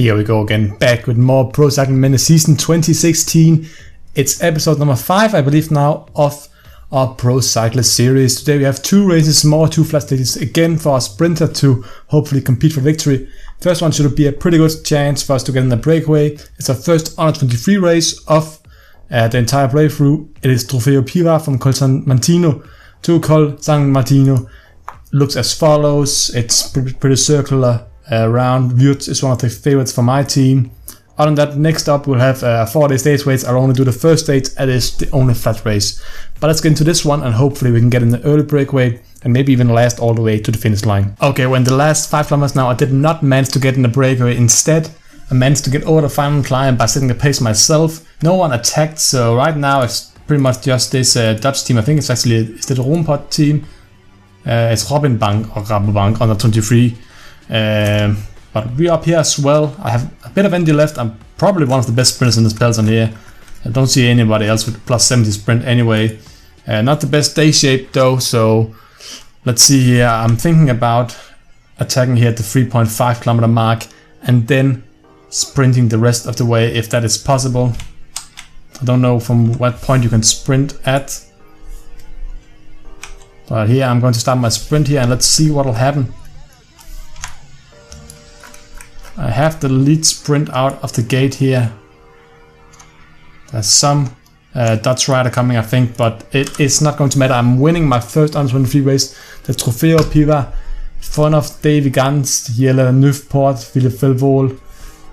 Here we go again, back with more Pro Cycling Manager Season 2016. It's episode number 5, I believe now, of our Pro Cyclist series. Today we have 2 races more, 2 flat stages again for our sprinter to hopefully compete for victory. First one should be a pretty good chance for us to get in the breakaway. It's our first U23 race of the entire playthrough. It is Trofeo Pira from Col San Martino to Col San Martino. Looks as follows. It's pretty circular round. Wurtz is one of the favorites for my team. Other than that, next up we'll have a 4-day stage race. I'll only do the first stage, and it's the only flat race. But let's get into this one, and hopefully we can get in the early breakaway and maybe even last all the way to the finish line. Okay, well in the last 5 kilometers now I did not manage to get in the breakaway. Instead, I managed to get over the final climb by setting the pace myself. No one attacked, so right now it's pretty much just this Dutch team. I think it's actually the Rompot team. It's Rabobank or Rabobank under 23. But we're up here as well. I have a bit of energy left. I'm probably one of the best sprinters in this peloton here. I don't see anybody else with plus 70 sprint anyway. Not the best day shape though, so let's see here. I'm thinking about attacking here at the 3.5 kilometer mark and then sprinting the rest of the way if that is possible. I don't know from what point you can sprint at. But here I'm going to start my sprint here and let's see what will happen. I have the lead sprint out of the gate here. There's some Dutch rider coming, I think, but it is not going to matter. I'm winning my first U23 race. The Trofeo Pira, front of Davy Gans, Jelle Neufpoort, Philip Velvol,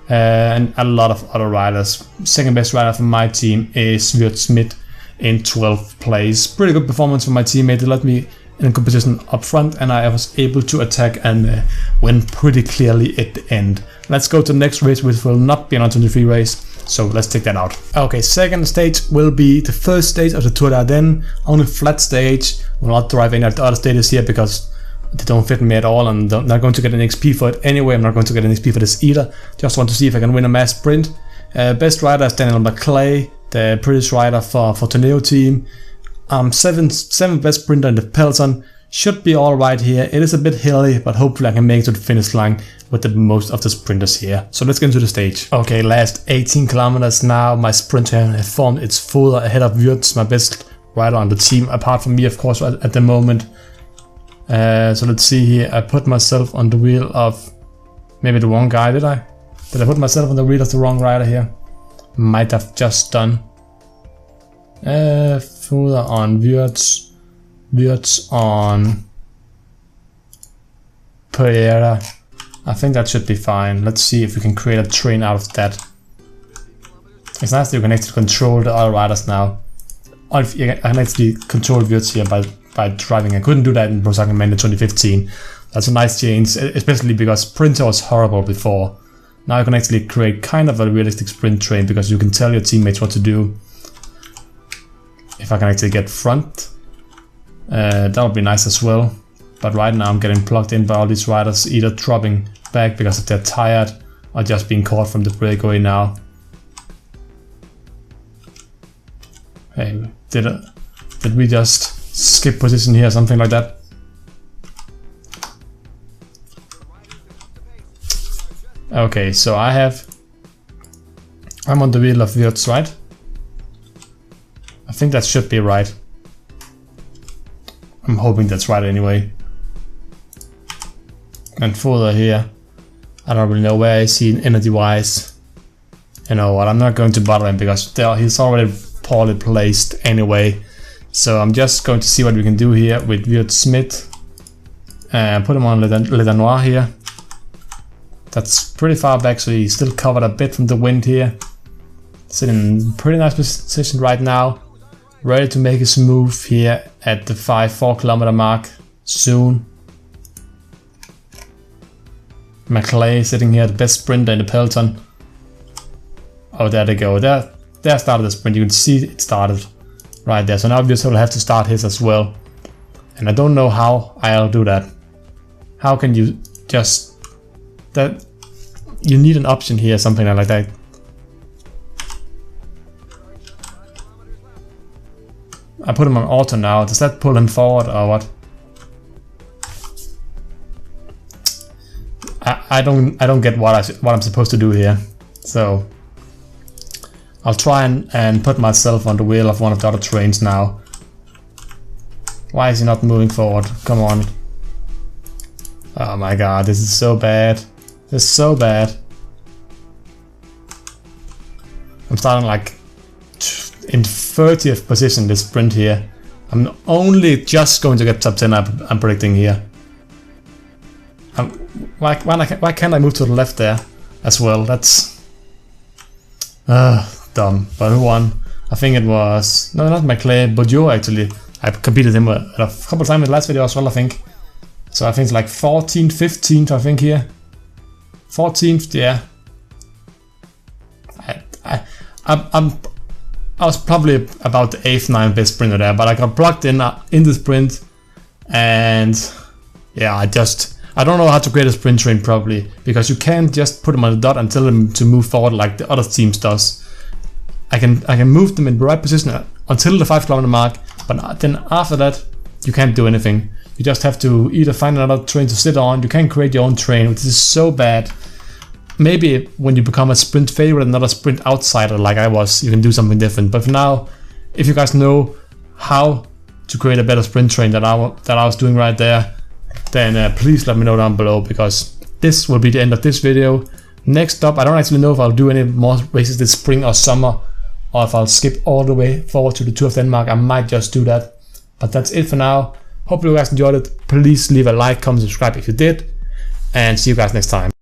and a lot of other riders. Second best rider from my team is Wurt Smith in 12th place. Pretty good performance from my teammate. They let me in competition up front, and I was able to attack and win pretty clearly at the end. Let's go to the next race, which will not be an U23 race, so let's take that out. Okay, second stage will be the first stage of the Tour d'Ardennes, only flat stage. Will not drive any of the other stages here because they don't fit me at all, and I'm not going to get an XP for it anyway. I'm not going to get an XP for this either. Just want to see if I can win a mass sprint. Best rider is Daniel McClay, the British rider for Torneo team. 7th best sprinter in the peloton. Should be alright here. It is a bit hilly, but hopefully I can make it to the finish line with the most of the sprinters here. So let's get into the stage. Okay, last 18 kilometers now. My sprint has formed its full ahead of Wurtz, my best rider on the team, apart from me of course at the moment. So let's see here. I put myself on the wheel of maybe the wrong guy, did I? Did I put myself on the wheel of the wrong rider here? Might have just done. Further on Wurtz on Pereira. I think that should be fine. Let's see if we can create a train out of that. It's nice that you can actually control the other riders now. I can actually control Wurtz here by driving. I couldn't do that in Pro Cycling Manager 2015. That's a nice change, especially because sprinter was horrible before. Now you can actually create kind of a realistic sprint train because you can tell your teammates what to do. If I can actually get front, that would be nice as well. But right now I'm getting plugged in by all these riders, either dropping back because if they're tired or just being caught from the breakaway now. Hey, did we just skip position here, something like that? Okay, so I'm on the wheel of Wurtz, right? I think that should be right. I'm hoping that's right anyway. And further here, I don't really know where I see energy wise. You know what, I'm not going to bother him because he's already poorly placed anyway. So I'm just going to see what we can do here with Wurt Smith. Put him on Le Danois here. That's pretty far back, so he's still covered a bit from the wind here. Sitting in a pretty nice position right now. Ready to make his move here at the 4 kilometer mark soon. McClay sitting here, the best sprinter in the peloton. Oh, there they go. There started the sprint. You can see it started right there. So now obviously we'll have to start his as well. And I don't know how I'll do that. How can you just... that? You need an option here, something like that. I put him on auto now. Does that pull him forward or what? I don't get what I'm supposed to do here. So I'll try and put myself on the wheel of one of the other trains now. Why is he not moving forward? Come on. Oh my god, this is so bad. This is so bad. I'm starting like in 30th position this sprint here. I'm only just going to get top 10, I'm predicting here. Why can't I move to the left there as well? That's dumb. But who won? I think it was... No, not McClay, but you actually. I competed him a couple of times in the last video as well, I think. So I think it's like 14th, 15th, I think here. 14th, yeah. I was probably about the 8th, 9th best sprinter there, but I got blocked in the sprint, and yeah, I don't know how to create a sprint train properly, because you can't just put them on the dot and tell them to move forward like the other teams does. I can move them in the right position until the 5 kilometer mark, but then after that you can't do anything. You just have to either find another train to sit on. You can't create your own train, which is so bad. Maybe when you become a sprint favorite, not a sprint outsider like I was, you can do something different. But for now, if you guys know how to create a better sprint train that I was doing right there, then please let me know down below, because this will be the end of this video. Next up, I don't actually know if I'll do any more races this spring or summer, or if I'll skip all the way forward to the Tour of Denmark. I might just do that. But that's it for now. Hope you guys enjoyed it. Please leave a like, comment, subscribe if you did, and see you guys next time.